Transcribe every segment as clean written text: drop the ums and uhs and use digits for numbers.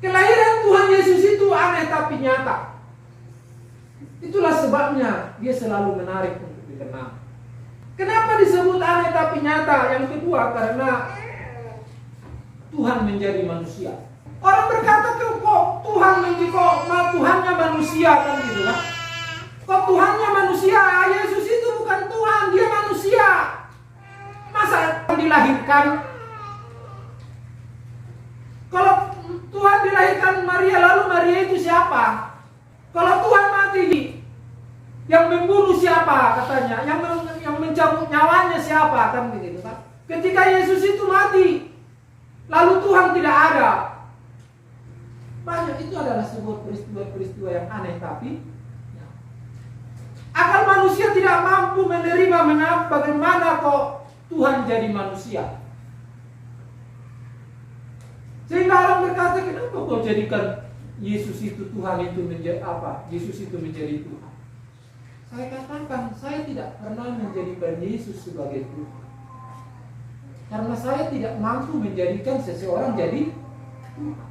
Kelahiran Tuhan Yesus itu aneh tapi nyata. Itulah sebabnya dia selalu menarik untuk dikenal. Kenapa disebut aneh tapi nyata? Yang kedua, karena Tuhan menjadi manusia. Orang berkata, kok Tuhannya manusia kan gitu kan? Kok Tuhannya manusia? Yesus itu bukan Tuhan, dia manusia. Masa dilahirkan? Kalau Tuhan dilahirkan Maria, lalu Maria itu siapa? Kalau Tuhan mati, yang membunuh siapa katanya? Yang mencabut nyawanya siapa kan begitu kan? Ketika Yesus itu mati, lalu Tuhan tidak ada. Banyak itu adalah sebuah peristiwa yang aneh tapi akal manusia tidak mampu menerima bagaimana kok Tuhan jadi manusia. Sehingga orang berkata, kenapa kau jadikan Yesus itu Tuhan itu menjadi apa? Yesus itu menjadi Tuhan. Saya katakan, saya tidak pernah menjadikan Yesus sebagai Tuhan. Karena saya tidak mampu menjadikan seseorang jadi Tuhan.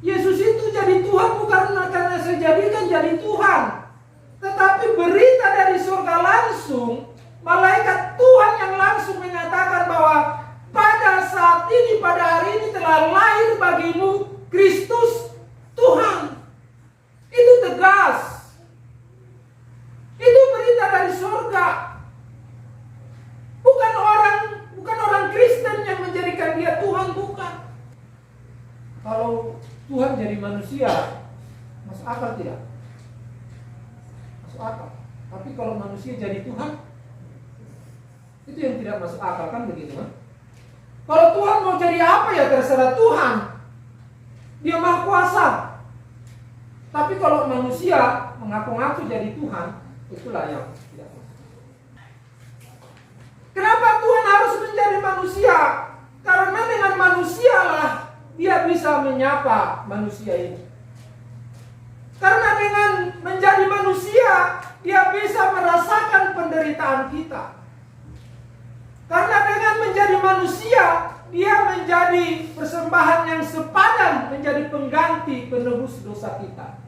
Yesus itu jadi Tuhan bukan karena saya jadikan jadi Tuhan. Tetapi berita dari surga langsung, malaikat Tuhan yang langsung menyatakan bahwa pada saat ini, pada hari ini telah lahir bagimu Kristus Tuhan. Itu tegas. Itu berita dari surga. Bukan orang Kristen yang menjadikan dia Tuhan, bukan. Kalau Tuhan jadi manusia, masuk akal tidak? Masuk akal. Tapi kalau manusia jadi Tuhan, itu yang tidak masuk akal kan begitu kan? Kalau Tuhan mau jadi apa ya terserah Tuhan. Dia Maha Kuasa. Tapi kalau manusia mengaku-ngaku jadi Tuhan, itulah yang tidak masuk. Kenapa Tuhan harus menjadi manusia? Karena dengan manusialah dia bisa menyapa manusia ini. Karena dengan menjadi manusia, dia bisa merasakan penderitaan kita. Karena dengan menjadi manusia, dia menjadi persembahan yang sepadan, menjadi pengganti penebus dosa kita.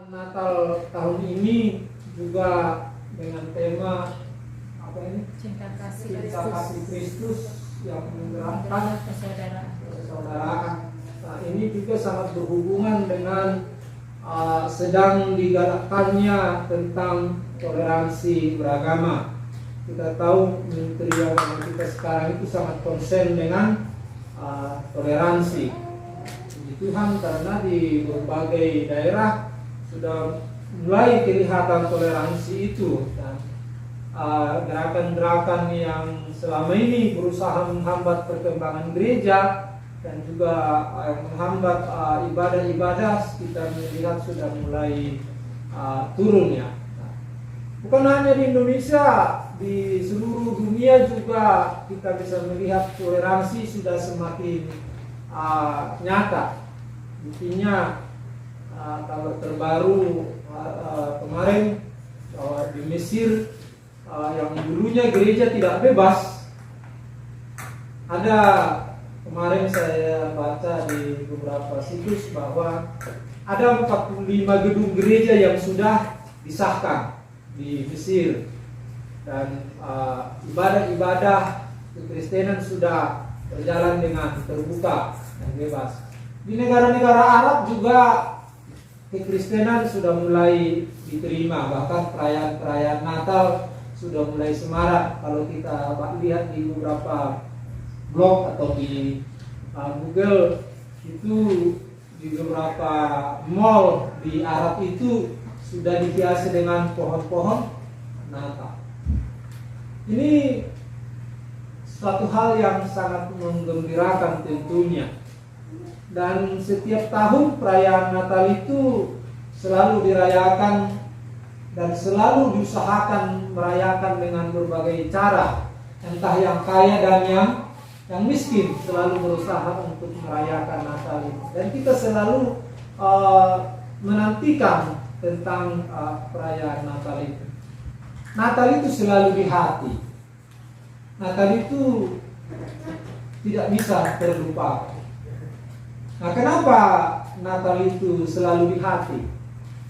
Natal tahun ini juga dengan tema Cinta kasih Kristus yang menggerakkan persaudaraan. Nah, ini juga sangat berhubungan dengan sedang digalakkannya tentang toleransi beragama. Kita tahu Menteri Agama kita sekarang itu sangat konsen dengan toleransi. Puji Tuhan karena di berbagai daerah sudah mulai kelihatan toleransi itu. Dan gerakan-gerakan yang selama ini berusaha menghambat perkembangan gereja dan juga menghambat ibadah-ibadah, kita melihat sudah mulai turun ya. Nah, bukan hanya di Indonesia, di seluruh dunia juga kita bisa melihat toleransi sudah semakin nyata. Buktinya kabar terbaru kemarin bahwa di Mesir yang dulunya gereja tidak bebas, ada kemarin saya baca di beberapa situs bahwa ada 45 gedung gereja yang sudah disahkan di Mesir dan ibadah-ibadah kekristenan sudah berjalan dengan terbuka dan bebas. Di negara-negara Arab juga kekristenan sudah mulai diterima, bahkan perayaan Natal sudah mulai semarak. Kalau kita lihat di beberapa blog atau di Google itu, di beberapa mall di Arab itu sudah dihiasi dengan pohon-pohon Natal. Ini suatu hal yang sangat menggembirakan tentunya. Dan setiap tahun perayaan Natal itu selalu dirayakan dan selalu diusahakan merayakan dengan berbagai cara, entah yang kaya dan yang yang miskin selalu berusaha untuk merayakan Natal itu. Dan kita selalu menantikan tentang perayaan Natal itu. Natal itu selalu di hati. Natal itu tidak bisa terlupakan. Nah, kenapa Natal itu selalu di hati?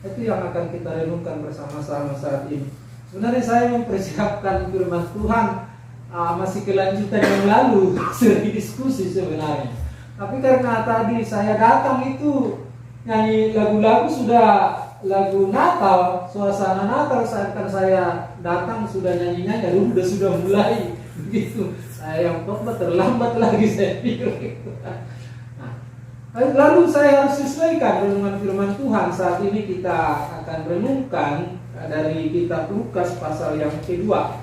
Itu yang akan kita renungkan bersama-sama saat ini. Sebenarnya saya mempersiapkan firman Tuhan masih kelanjutan yang lalu, sering diskusi sebenarnya. Tapi karena tadi saya datang itu nyanyi lagu-lagu sudah lagu Natal, suasana Natal, saat saya datang sudah nyanyi-nyanyi, sudah mulai begitu. Saya yang khotbah terlambat lagi saya pikir. Lalu saya harus sesuaikan renungan firman Tuhan. Saat ini kita akan renungkan dari kitab Lukas pasal yang kedua,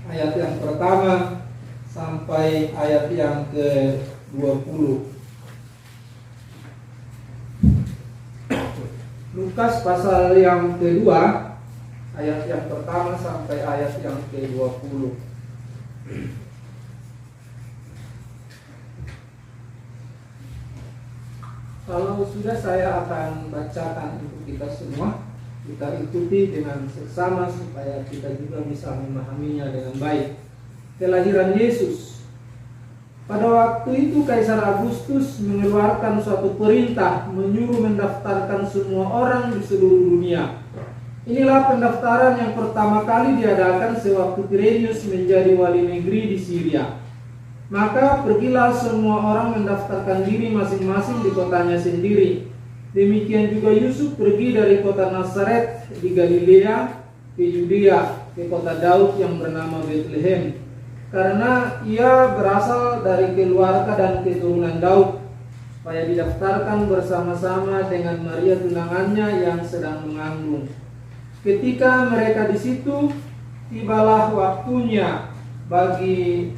ayat yang pertama sampai ayat yang ke-20. Lukas pasal yang kedua, ayat yang pertama sampai ayat yang ke-20. Kalau sudah, saya akan bacakan untuk kita semua. Kita ikuti dengan seksama supaya kita juga bisa memahaminya dengan baik. Kelahiran Yesus. Pada waktu itu Kaisar Agustus mengeluarkan suatu perintah menyuruh mendaftarkan semua orang di seluruh dunia. Inilah pendaftaran yang pertama kali diadakan sewaktu Quirinius menjadi wali negeri di Syria. Maka pergilah semua orang mendaftarkan diri masing-masing di kotanya sendiri. Demikian juga Yusuf pergi dari kota Nazaret di Galilea ke Yudea, ke kota Daud yang bernama Bethlehem, karena ia berasal dari keluarga dan keturunan Daud, supaya didaftarkan bersama-sama dengan Maria tunangannya yang sedang mengandung. Ketika mereka di situ, tibalah waktunya bagi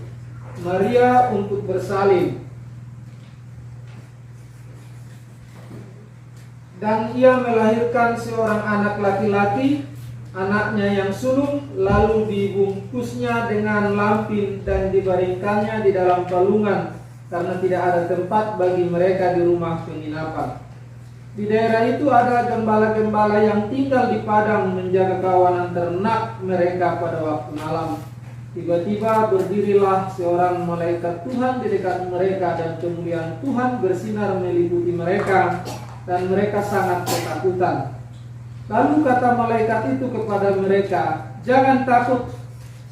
Maria untuk bersalin, dan ia melahirkan seorang anak laki-laki, anaknya yang sulung, lalu dibungkusnya dengan lampin dan dibaringkannya di dalam palungan, karena tidak ada tempat bagi mereka di rumah penginapan. Di daerah itu ada gembala-gembala yang tinggal di padang menjaga kawanan ternak mereka pada waktu malam. Tiba-tiba berdirilah seorang malaikat Tuhan di dekat mereka, dan kemuliaan Tuhan bersinar meliputi mereka, dan mereka sangat ketakutan. Lalu kata malaikat itu kepada mereka, "Jangan takut,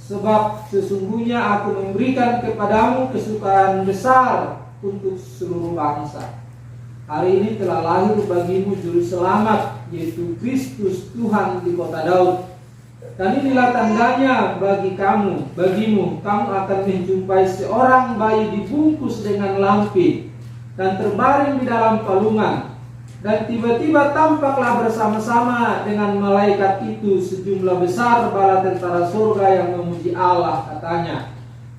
sebab sesungguhnya aku memberikan kepadamu kesukaan besar untuk seluruh bangsa. Hari ini telah lahir bagimu juru selamat, yaitu Kristus Tuhan di kota Daud. Dan inilah tandanya bagimu, kamu akan menjumpai seorang bayi dibungkus dengan lampin dan terbaring di dalam palungan. Dan tiba-tiba tampaklah bersama-sama dengan malaikat itu sejumlah besar bala tentara surga yang memuji Allah, katanya,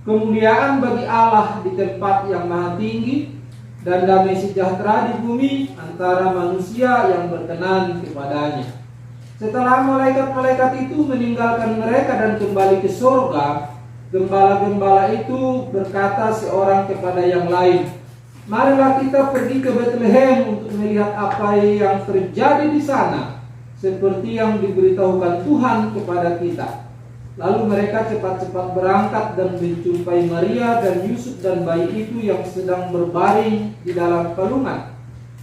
kemuliaan bagi Allah di tempat yang maha tinggi, dan damai sejahtera di bumi antara manusia yang berkenan kepadanya." Setelah malaikat-malaikat itu meninggalkan mereka dan kembali ke surga, gembala-gembala itu berkata seorang kepada yang lain, "Marilah kita pergi ke Bethlehem untuk melihat apa yang terjadi di sana, seperti yang diberitahukan Tuhan kepada kita." Lalu mereka cepat-cepat berangkat dan menjumpai Maria dan Yusuf dan bayi itu yang sedang berbaring di dalam palungan.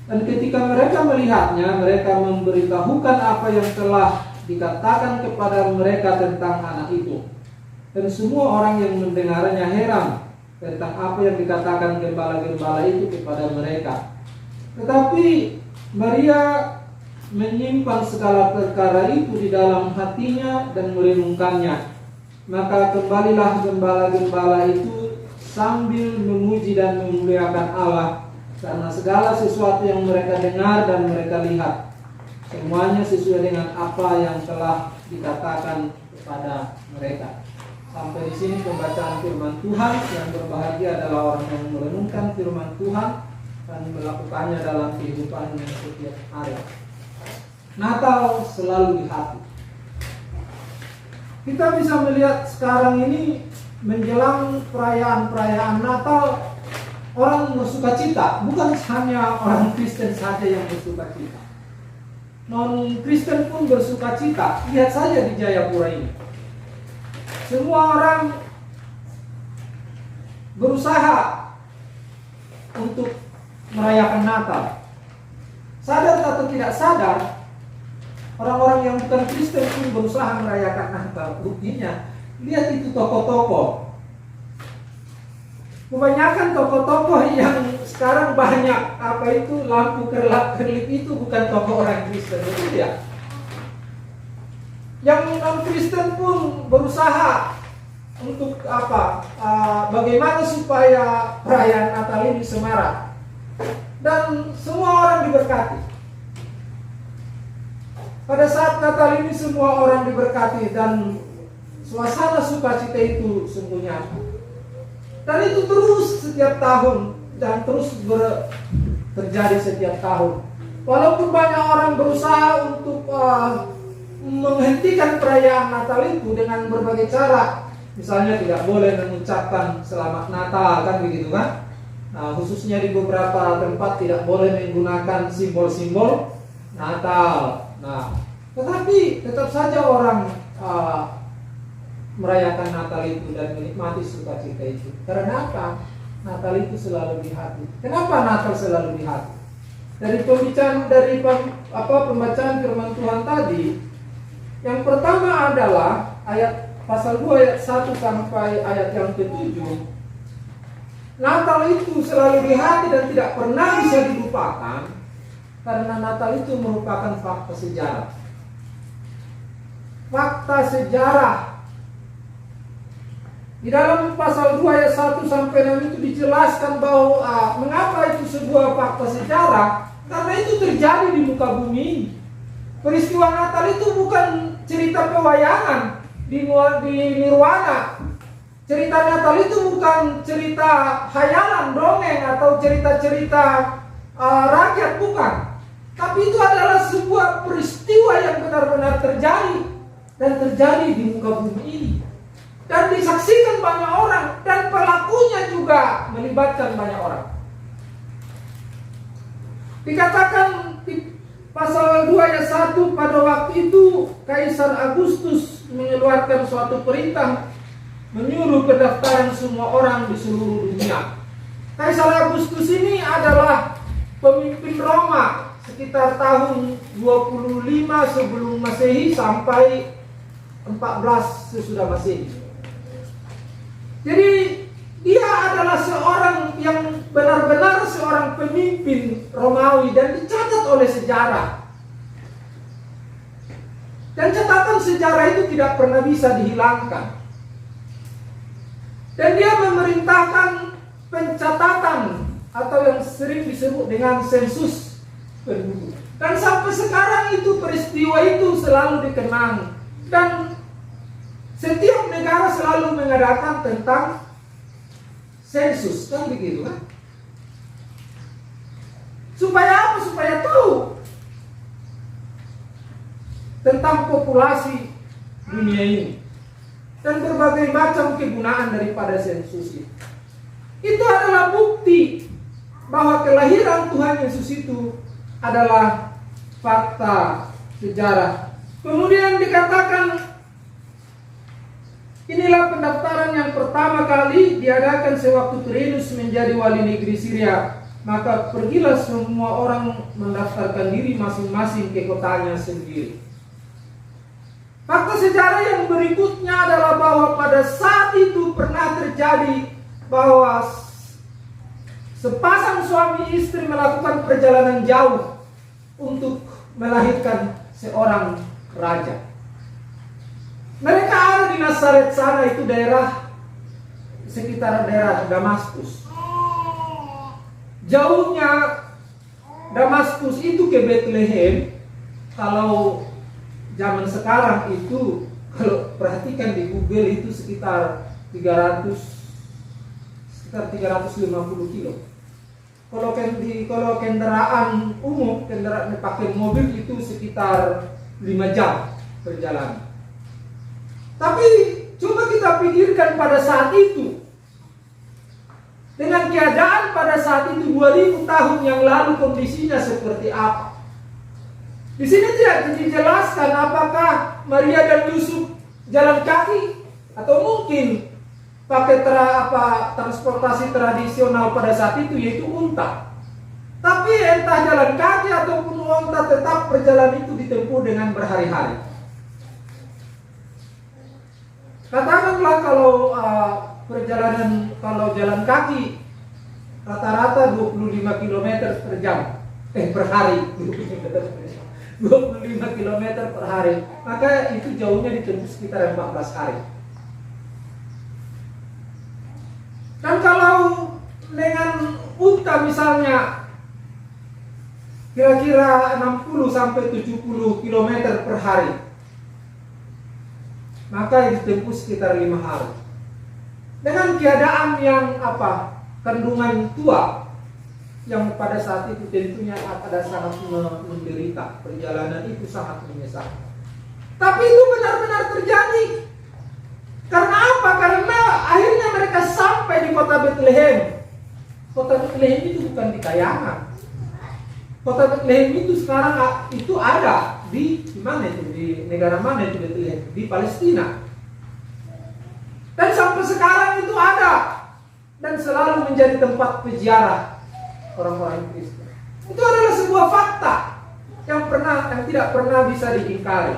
Dan ketika mereka melihatnya, mereka memberitahukan apa yang telah dikatakan kepada mereka tentang anak itu. Dan semua orang yang mendengarnya heran tentang apa yang dikatakan gembala-gembala itu kepada mereka. Tetapi Maria menyimpan segala perkara itu di dalam hatinya dan merenungkannya. Maka kembalilah gembala-gembala itu sambil memuji dan memuliakan Allah, karena segala sesuatu yang mereka dengar dan mereka lihat, semuanya sesuai dengan apa yang telah dikatakan kepada mereka. Sampai di sini pembacaan firman Tuhan. Yang berbahagia adalah orang yang merenungkan firman Tuhan dan melakukannya dalam kehidupannya setiap hari. Natal selalu di hati. Kita bisa melihat sekarang ini menjelang perayaan-perayaan Natal orang bersuka cita. Bukan hanya orang Kristen saja yang bersuka cita, non Kristen pun bersuka cita. Lihat saja di Jayapura ini, semua orang berusaha untuk merayakan Natal. Sadar atau tidak sadar, orang-orang yang bukan Kristen pun berusaha merayakan Natal. Buktinya, lihat itu toko-toko. Kebanyakan toko-toko yang sekarang banyak lampu kerlap-kerlip itu bukan toko orang Kristen, betul ya? Yang non-Kristen pun berusaha untuk bagaimana supaya perayaan Natal ini semarak dan semua orang diberkati. Pada saat Natal ini semua orang diberkati dan suasana sukacita itu sungguh nyata. Dan itu terus setiap tahun dan terus terjadi setiap tahun. Walaupun banyak orang berusaha untuk menghentikan perayaan Natal itu dengan berbagai cara. Misalnya tidak boleh mengucapkan selamat Natal, kan begitu kan? Nah, khususnya di beberapa tempat tidak boleh menggunakan simbol-simbol Natal. Nah, tetapi tetap saja orang merayakan Natal itu dan menikmati sukacita itu. Karena apa? Natal itu selalu di hati. Kenapa Natal selalu di hati? Dari pembacaan firman Tuhan tadi, yang pertama adalah pasal 2 ayat 1 sampai ayat yang ke-7. Natal itu selalu di hati dan tidak pernah bisa dilupakan karena Natal itu merupakan fakta sejarah. Fakta sejarah. Di dalam pasal 2 ayat 1 sampai 6 itu dijelaskan bahwa mengapa itu sebuah fakta sejarah, karena itu terjadi di muka bumi. Peristiwa Natal itu bukan cerita pewayangan di nirwana. Cerita Natal itu bukan cerita khayalan, dongeng atau cerita-cerita rakyat, bukan. Tapi itu adalah sebuah peristiwa yang benar-benar terjadi dan terjadi di muka bumi ini. Dan disaksikan banyak orang dan pelakunya juga melibatkan banyak orang. Dikatakan di pasal 2 ayat 1, pada waktu itu Kaisar Agustus mengeluarkan suatu perintah menyuruh pendaftaran semua orang di seluruh dunia. Kaisar Agustus ini adalah pemimpin Roma sekitar tahun 25 sebelum Masehi sampai 14 sesudah Masehi. Jadi dia adalah seorang yang benar-benar seorang pemimpin Romawi dan dicatat oleh sejarah. Dan catatan sejarah itu tidak pernah bisa dihilangkan. Dan dia memerintahkan pencatatan atau yang sering disebut dengan sensus penduduk. Dan sampai sekarang itu peristiwa itu selalu dikenang. Dan setiap negara selalu mengadakan tentang sensus, kan begitu kan? Supaya apa? Supaya tahu tentang populasi dunia ini dan berbagai macam kegunaan daripada sensus itu. Itu adalah bukti bahwa kelahiran Tuhan Yesus itu adalah fakta sejarah. Kemudian dikatakan, inilah pendaftaran yang pertama kali diadakan sewaktu Quirinus menjadi wali negeri Syria. Maka pergilah semua orang mendaftarkan diri masing-masing ke kotanya sendiri. Fakta sejarah yang berikutnya adalah bahwa pada saat itu pernah terjadi bahwa sepasang suami istri melakukan perjalanan jauh untuk melahirkan seorang raja. Mereka ada di Nazaret sana, itu daerah sekitar daerah Damaskus. Jauhnya Damaskus itu ke Bethlehem, kalau zaman sekarang itu, kalau perhatikan di Google itu sekitar 350 kilo. Kalau kendaraan umum, kendaraan pakai mobil itu sekitar 5 jam perjalanan. Tapi Coba kita pikirkan pada saat itu. Dengan keadaan pada saat itu 2000 tahun yang lalu kondisinya seperti apa? Di sini tidak dijelaskan apakah Maria dan Yusuf jalan kaki atau mungkin pakai transportasi tradisional pada saat itu, yaitu unta. Tapi entah jalan kaki ataupun unta, tetap perjalanan itu ditempuh dengan berhari-hari. Katakanlah kalau kalau jalan kaki rata-rata 25 km per jam, per hari. 25 km per hari, maka itu jauhnya ditempuh sekitar 14 hari. Dan kalau dengan unta misalnya kira-kira 60 sampai 70 km per hari, maka ditempuh sekitar 5 hari. Dengan keadaan yang kandungan tua, yang pada saat itu tentunya ada sangat menderita, perjalanan itu sangat menyesakkan. Tapi itu benar-benar terjadi. Karena apa? Karena akhirnya mereka sampai di kota Bethlehem. Kota Bethlehem itu bukan di kayangan. Kota Bethlehem itu sekarang itu ada di mana itu? Di negara mana itu Bethlehem? Di Palestina. Dan sampai sekarang itu ada dan selalu menjadi tempat peziarah orang-orang Kristen. Itu adalah sebuah fakta yang tidak pernah bisa diingkari.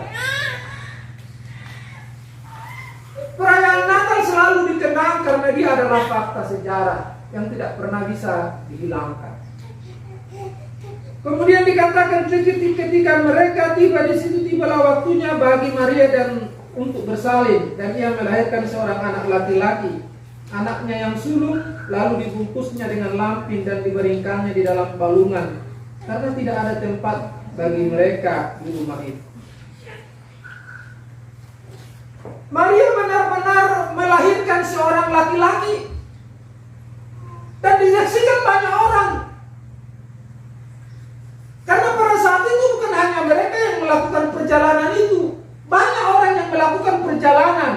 Perayaan Natal selalu dikenang karena dia adalah fakta sejarah yang tidak pernah bisa dihilangkan. Kemudian dikatakan ketika mereka tiba di situ, tibalah waktunya bagi Maria dan untuk bersalin, dan ia melahirkan seorang anak laki-laki. Anaknya yang sulung lalu dibungkusnya dengan lampin dan dibaringkannya di dalam balungan, karena tidak ada tempat bagi mereka di rumah itu. Maria benar-benar melahirkan seorang laki-laki dan disaksikan banyak orang. Karena pada saat itu bukan hanya mereka yang melakukan perjalanan itu, banyak orang yang melakukan perjalanan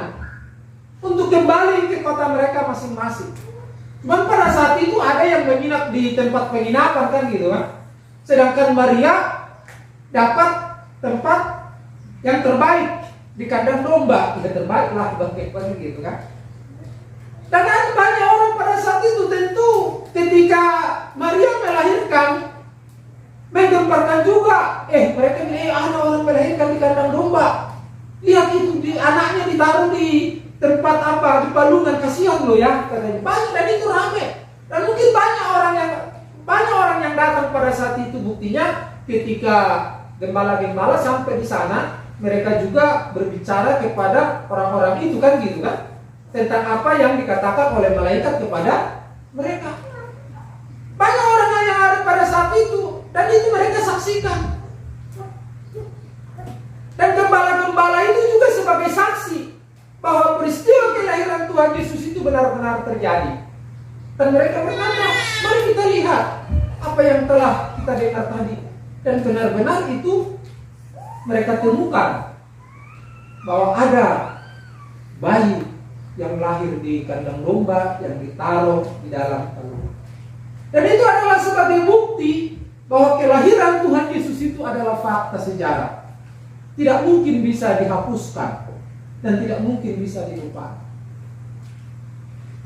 untuk kembali ke kota mereka masing-masing. Cuman pada saat itu ada yang menginap di tempat penginapan kan gitu kan. Sedangkan Maria dapat tempat yang terbaik di kandang domba. Ya terbaik lah bagaimana gitu kan. Dan ada banyak orang pada saat itu tentu ketika Maria melahirkan menggemparkan juga. Mereka bilang ada orang melahirkan di kandang domba. Lihat itu anaknya ditaruh di tempat di balungan, kasihan loh ya katanya. Banyak, dan itu rame. Dan mungkin banyak orang yang datang pada saat itu. Buktinya ketika gembala-gembala sampai di sana, mereka juga berbicara kepada orang-orang itu kan gitu kan, tentang apa yang dikatakan oleh malaikat kepada mereka. Banyak orang yang ada pada saat itu, dan itu mereka saksikan. Dan gembala-gembala itu juga sebagai saksi bahwa peristiwa kelahiran Tuhan Yesus itu benar-benar terjadi. Dan mereka berkata, mari kita lihat apa yang telah kita dengar tadi. Dan benar-benar itu mereka temukan bahwa ada bayi yang lahir di kandang domba yang ditaruh di dalam balung. Dan itu adalah sebagai bukti bahwa kelahiran Tuhan Yesus itu adalah fakta sejarah. Tidak mungkin bisa dihapuskan dan tidak mungkin bisa dilupakan.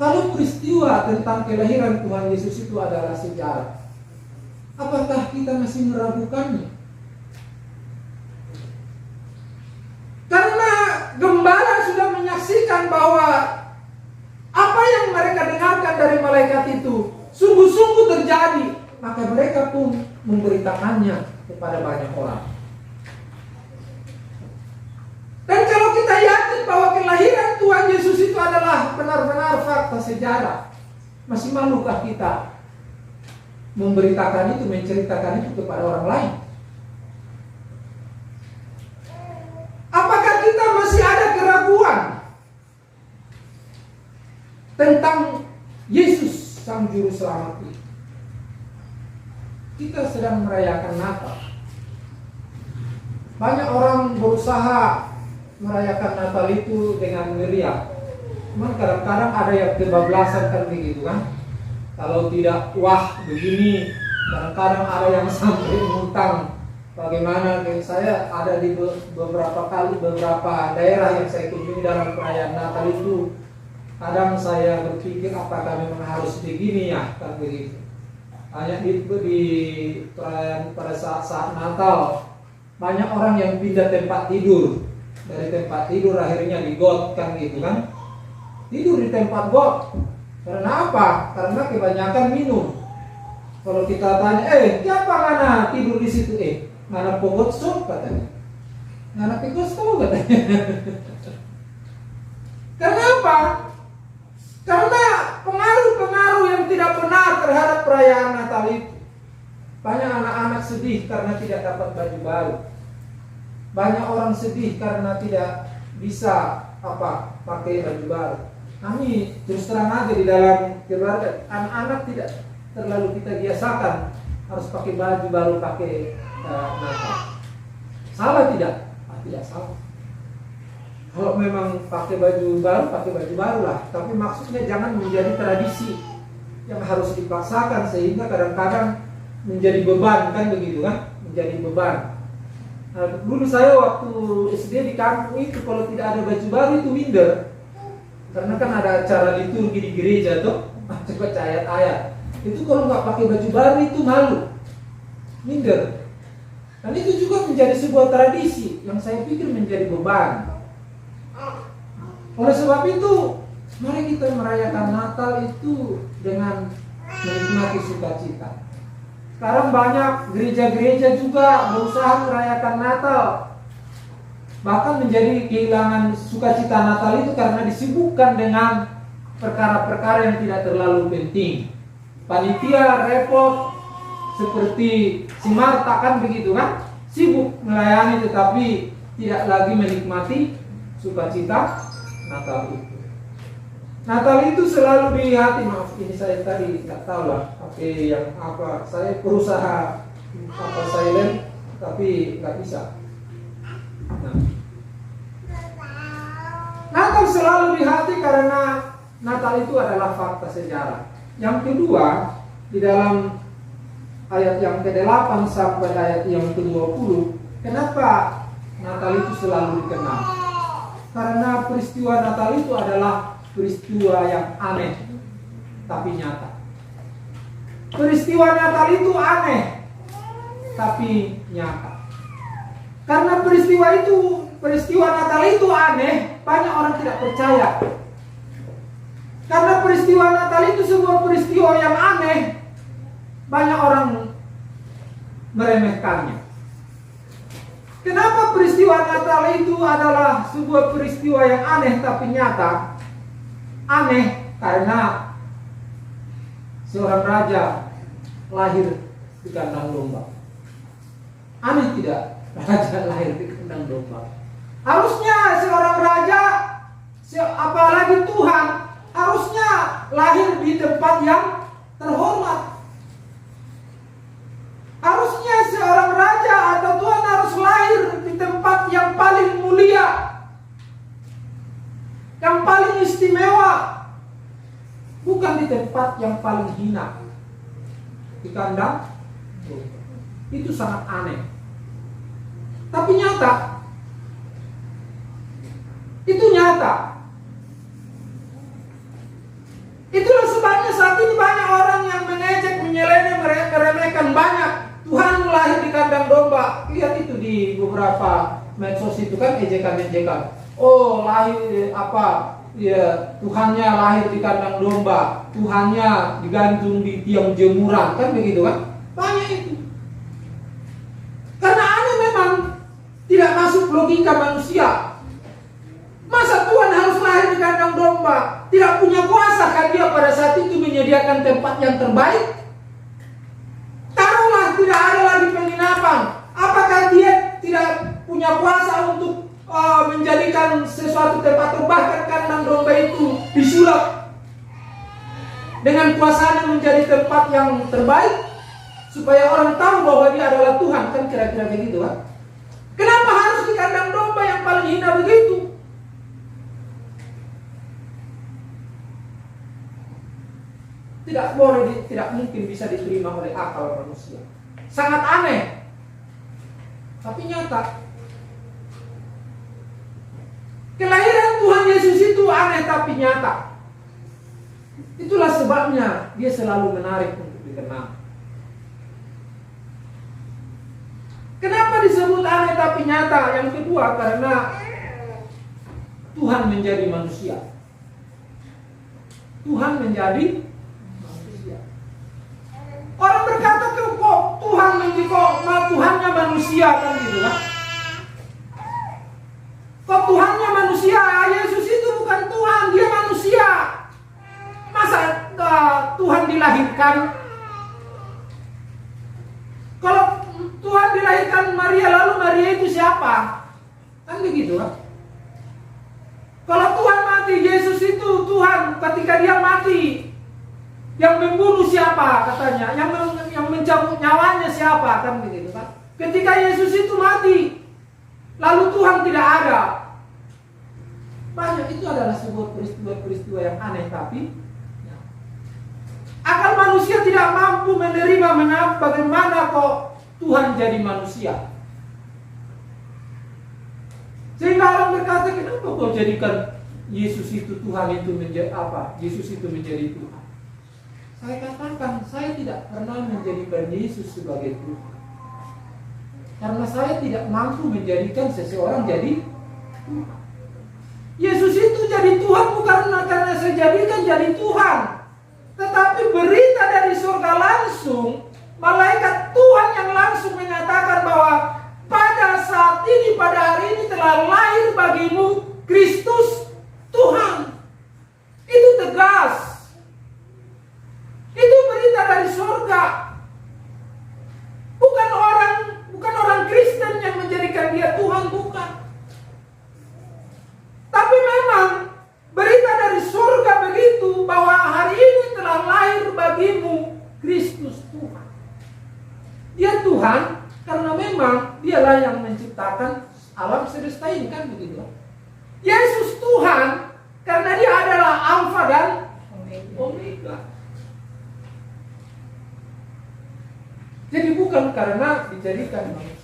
Kalau peristiwa tentang kelahiran Tuhan Yesus itu adalah sejarah, apakah kita masih meragukannya? Karena gembala sudah menyaksikan bahwa apa yang mereka dengarkan dari malaikat itu sungguh-sungguh terjadi, maka mereka pun memberitakannya kepada banyak orang. Dan kalau kita yakin bahwa kelahiran Tuhan Yesus itu adalah benar-benar fakta sejarah, masih malukah kita memberitakan itu, menceritakan itu kepada orang lain? Apakah kita masih ada keraguan tentang Yesus Sang Juru Selamat itu? Kita sedang merayakan Natal. Banyak orang berusaha merayakan Natal itu dengan meriah. Cuman kadang-kadang ada yang kebablasan kan begitu kan. Kalau tidak wah begini, kadang-kadang ada yang sampai ngutang. Bagaimana saya ada di beberapa daerah yang saya kunjungi dalam perayaan Natal itu, kadang saya berpikir apakah memang harus begini ya kan begitu. Hanya di perayaan pada saat Natal banyak orang yang pindah tempat tidur, dari tempat tidur akhirnya di got kan gitu kan, tidur di tempat got. Karena apa? Karena kebanyakan minum. Kalau kita tanya, siapa ngana tidur di situ? Ngana pogot sok katanya. Ngana pikos tau katanya. Karena apa? Karena pengaruh-pengaruh yang tidak benar terhadap perayaan Natal itu. Banyak anak-anak sedih karena tidak dapat baju baru. Banyak orang sedih karena tidak bisa pakai baju baru. Kami terus terang aja di dalam keluarga, anak-anak tidak terlalu kita biasakan harus pakai baju baru, pakai Natal. Salah tidak? Tidak salah. Kalau memang pakai baju baru lah. Tapi maksudnya jangan menjadi tradisi yang harus dipaksakan sehingga kadang-kadang menjadi beban kan begitu kan? Menjadi beban. Nah, dulu saya waktu SD di kampung itu kalau tidak ada baju baru itu minder. Karena kan ada acara liturgi di gereja tuh, baca ayat-ayat. Itu kalau nggak pakai baju baru itu malu, minder. Dan itu juga menjadi sebuah tradisi yang saya pikir menjadi beban. Oleh sebab itu, mari kita merayakan Natal itu dengan menikmati sukacita. Sekarang banyak gereja-gereja juga berusaha merayakan Natal. Bahkan menjadi kehilangan sukacita Natal itu karena disibukkan dengan perkara-perkara yang tidak terlalu penting. Panitia repot seperti si Marta kan begitu kan, sibuk melayani tetapi tidak lagi menikmati sukacita Natal itu. Natal itu selalu di hati, maaf ini saya tadi nggak tahu lah saya berusaha silent tapi nggak bisa. Natal selalu di hati karena Natal itu adalah fakta sejarah. Yang kedua, di dalam ayat yang ke-8 sampai ayat yang ke-20, kenapa Natal itu selalu dikenal? Karena peristiwa Natal itu adalah peristiwa yang aneh tapi nyata. Peristiwa Natal itu aneh tapi nyata. Karena peristiwa Natal itu aneh, banyak orang tidak percaya. Karena peristiwa Natal itu sebuah peristiwa yang aneh, banyak orang meremehkannya. Kenapa peristiwa Natal itu adalah sebuah peristiwa yang aneh tapi nyata? Aneh karena seorang raja lahir di kandang domba. Aneh tidak? Raja lahir di kandang domba. Harusnya seorang raja, apalagi Tuhan, harusnya lahir di tempat yang terhormat. Harusnya seorang raja atau Tuhan harus lahir di tempat yang paling mulia, yang paling istimewa, bukan di tempat yang paling hina, di kandang domba. Itu sangat aneh. Tapi nyata. Itu nyata. Itulah sebabnya saat ini banyak orang yang mengejek, menyelene, meremehkan banyak. Tuhan lahir di kandang domba. Lihat itu di beberapa medsos itu kan ejekan-ejekan. Oh, lahir Tuhannya lahir di kandang domba. Tuhannya digantung di tiang jemuran, kan begitu kan? Banyak itu. Karena aneh memang tidak masuk logika manusia. Masa Tuhan harus lahir di kandang domba? Tidak punya kuasa kan dia pada saat itu menyediakan tempat yang terbaik? Taruhlah tidak ada lagi penginapan. Apakah dia tidak punya kuasa untuk menjadikan sesuatu tempat bahkan kandang domba itu disulap dengan kuasanya menjadi tempat yang terbaik supaya orang tahu bahwa dia adalah Tuhan, kan kira-kira begitu kan? Kenapa harus di kandang domba yang paling hina begitu? tidak mungkin bisa diterima oleh akal manusia. Sangat aneh, tapi nyata. Kelahiran Tuhan Yesus itu aneh tapi nyata. Itulah sebabnya dia selalu menarik untuk dikenal. Kenapa disebut aneh tapi nyata? Yang kedua, karena Tuhan menjadi manusia. Tuhan menjadi manusia. Orang berkata kok Tuhannya manusia kan gitu kan? Kok Tuhannya manusia? Yesus itu bukan Tuhan, dia manusia. Masa Tuhan dilahirkan? Kalau Tuhan dilahirkan Maria, lalu Maria itu siapa? Kan begitu kan? Kalau Tuhan mati, Yesus itu Tuhan ketika dia mati. Yang membunuh siapa katanya? Yang mencabut nyawanya siapa? Kan begitu kan? Ketika Yesus itu mati, lalu Tuhan tidak ada. Banyak itu adalah sebuah peristiwa yang aneh tapi akal manusia tidak mampu menerima bagaimana kok Tuhan jadi manusia. Sehingga orang berkata, kenapa kau jadikan Yesus itu Tuhan itu menjadi apa? Yesus itu menjadi Tuhan. Saya katakan, saya tidak pernah menjadikan Yesus sebagai Tuhan. Karena saya tidak mampu menjadikan seseorang jadi Tuhan. Yesus itu jadi Tuhan bukan karena saya jadikan jadi Tuhan, tetapi berita dari surga langsung, malaikat Tuhan yang langsung menyatakan bahwa pada saat ini, pada hari ini telah lahir bagimu Kristus Tuhan. Itu tegas. Itu berita dari surga. Bukan orang Kristen yang menjadikan dia Tuhan, bukan. Tapi memang berita dari surga begitu bahwa hari ini telah lahir bagimu Kristus Tuhan. Dia Tuhan karena memang dialah yang menciptakan alam semesta ini, kan begitu. Yesus Tuhan karena dia adalah Alfa dan Omega. Jadi bukan karena dijadikan manusia.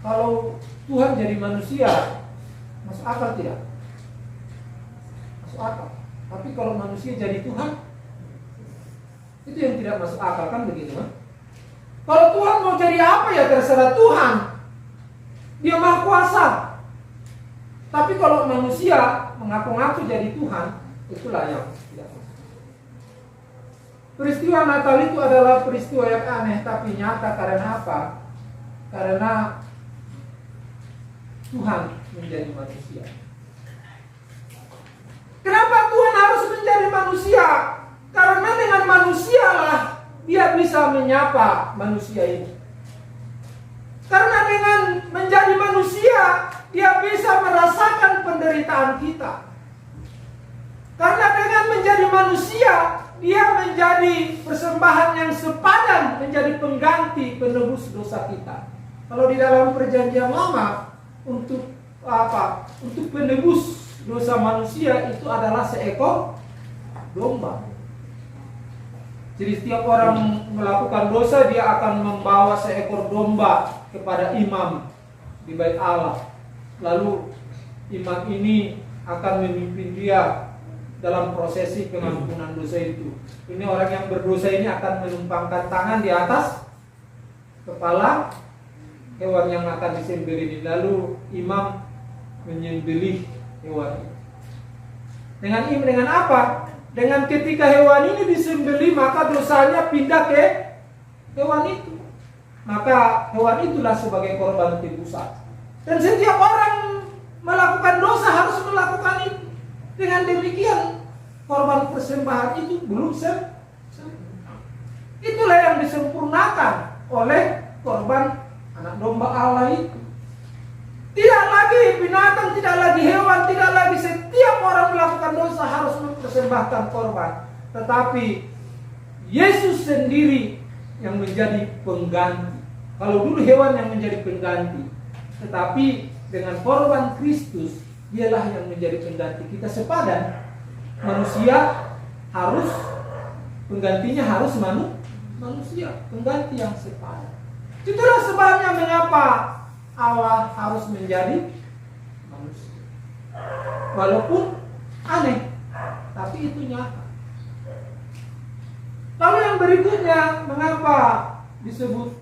Kalau Tuhan jadi manusia, masuk akal tidak? Masuk akal. Tapi kalau manusia jadi Tuhan, itu yang tidak masuk akal, kan begitu kan? Kalau Tuhan mau jadi apa ya terserah Tuhan. Dia Maha Kuasa. Tapi kalau manusia mengaku-ngaku jadi Tuhan, itulah yang tidak masuk. Peristiwa Natal itu adalah peristiwa yang aneh tapi nyata. Karena apa? Karena Tuhan menjadi manusia. Kenapa Tuhan harus menjadi manusia? Karena dengan manusialah dia bisa menyapa manusia ini. Karena dengan menjadi manusia, dia bisa merasakan penderitaan kita. Karena dengan menjadi manusia, dia menjadi persembahan yang sepadan, menjadi pengganti penebus dosa kita. Kalau di dalam perjanjian lama, untuk apa? Untuk penebus dosa manusia itu adalah seekor domba. Jadi setiap orang melakukan dosa, dia akan membawa seekor domba kepada imam di bait Allah. Lalu imam ini akan memimpin dia dalam prosesi pengampunan dosa itu. Ini orang yang berdosa ini akan menumpangkan tangan di atas kepala hewan yang akan disembelih ini. Lalu imam menyembelih hewan ini. Dengan apa? Dengan ketika hewan ini disembelih, maka dosanya pindah ke hewan itu. Maka hewan itulah sebagai korban tebusan. Dan setiap orang melakukan dosa harus melakukan itu. Dengan demikian korban persembahan itu belum sempurna. Itulah yang disempurnakan oleh korban anak domba Allah itu. Tidak lagi binatang, tidak lagi hewan, tidak lagi setiap orang melakukan dosa harus mempersembahkan korban. Tetapi Yesus sendiri yang menjadi pengganti. Kalau dulu hewan yang menjadi pengganti, tetapi dengan korban Kristus, dialah yang menjadi pengganti kita sepadan. manusia harus penggantinya harus manusia, pengganti yang setara. Itulah sebabnya mengapa Allah harus menjadi manusia. Walaupun aneh, tapi itu nyata. Lalu yang berikutnya, mengapa disebut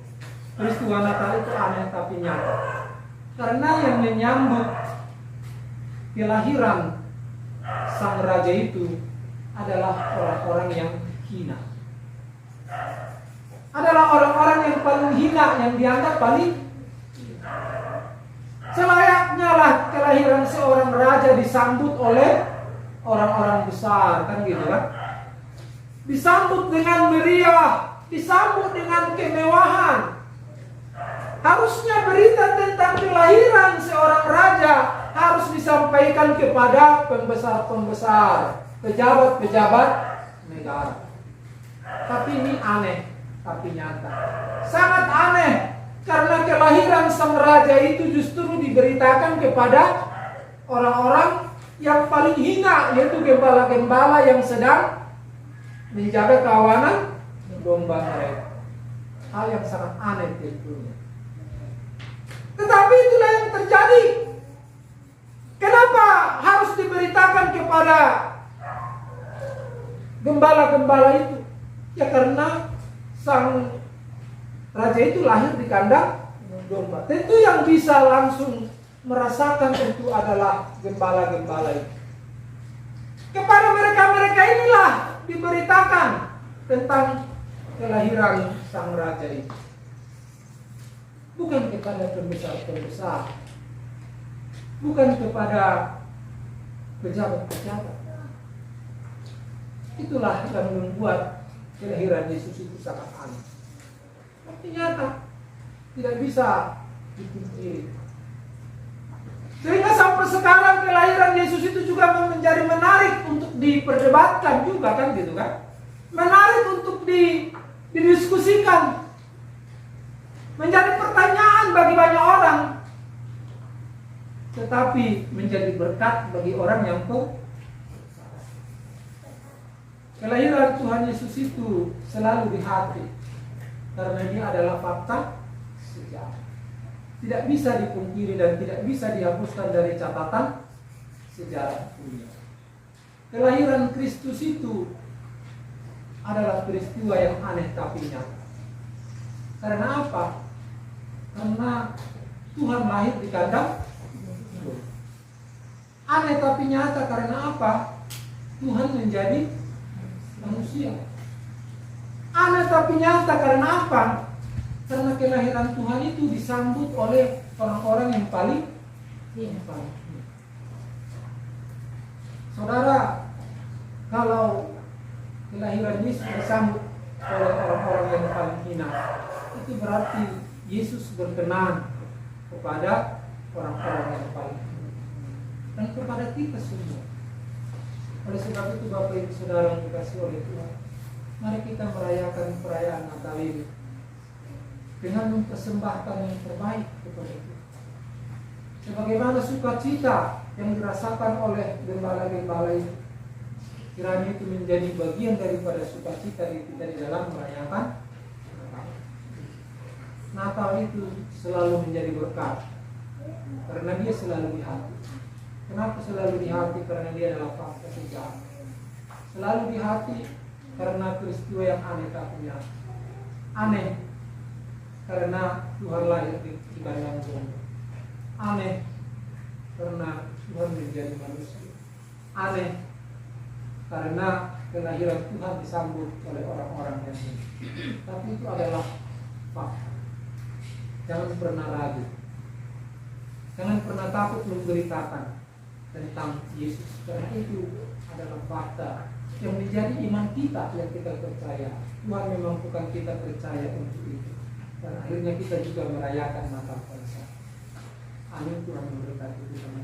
peristiwa Natal itu aneh tapi nyata? Karena yang menyambut kelahiran sang raja itu adalah orang-orang yang hina. Adalah orang-orang yang paling hina, yang dianggap paling selayaknya lah kelahiran seorang raja disambut oleh orang-orang besar, kan gitu kan? Disambut dengan meriah, disambut dengan kemewahan. Harusnya berita tentang kelahiran seorang raja harus disampaikan kepada pembesar-pembesar, pejabat-pejabat negara. Tapi ini aneh, tapi nyata. Sangat aneh, karena kelahiran sang raja itu justru diberitakan kepada orang-orang yang paling hina, yaitu gembala-gembala yang sedang menjaga kawanan domba mereka. Hal yang sangat aneh tentunya. Tetapi itulah yang terjadi. Kenapa harus diberitakan kepada gembala-gembala itu? Ya karena sang raja itu lahir di kandang domba. Tentu yang bisa langsung merasakan tentu adalah gembala-gembala itu. Kepada mereka-mereka inilah diberitakan tentang kelahiran sang raja itu. Bukan kepada pembesar-pembesar, bukan kepada pejabat-pejabat. Itulah yang membuat kelahiran Yesus itu sangat aneh. Tapi nyata, tidak bisa dipungkiri. Sehingga sampai sekarang kelahiran Yesus itu juga menjadi menarik untuk diperdebatkan juga, kan gitu kan? Menarik untuk didiskusikan. Menjadi pertanyaan bagi banyak orang. Tetapi menjadi berkat bagi orang yang kelahiran Tuhan Yesus itu selalu di hati. Karena ini adalah fakta sejarah. Tidak bisa dipungkiri dan tidak bisa dihapuskan dari catatan sejarah dunia. Kelahiran Kristus itu adalah peristiwa yang aneh tapi nyata. Karena apa? Karena Tuhan lahir di kandang. Aneh tapi nyata karena apa? Tuhan menjadi manusia. Aneh tapi nyata karena apa? Karena kelahiran Tuhan itu disambut oleh orang-orang yang paling hina. Saudara, kalau kelahiran Yesus disambut oleh orang-orang yang paling hina, itu berarti Yesus berkenan kepada orang-orang yang paling hina dan kepada kita semua. Oleh sebab itu Bapak Ibu Saudara yang dikasihi oleh Tuhan, mari kita merayakan perayaan Natal ini dengan mempersembahkan yang terbaik kepada Tuhan. Sebagaimana sukacita yang dirasakan oleh gembala-gembala itu, kiranya itu menjadi bagian daripada sukacita kita di dalam merayakan Natal itu selalu menjadi berkat karena dia selalu di hati. Kenapa selalu di hati? Karena dia adalah fakta sejarah. Selalu di hati karena peristiwa yang aneh tapi nyata. Aneh karena Tuhan lahir di kandang domba. Aneh karena Tuhan menjadi manusia. Aneh karena kelahiran Tuhan disambut oleh orang-orang yang ini. Tapi itu adalah fakta. Jangan pernah ragu. Jangan pernah takut memberitakan tentang Yesus. Karena itu adalah fakta yang menjadi iman kita yang kita percaya. Tuhan memampukan kita percaya untuk itu. Dan akhirnya kita juga merayakan Natal pada saat. Amin. Tuhan memberkati kita.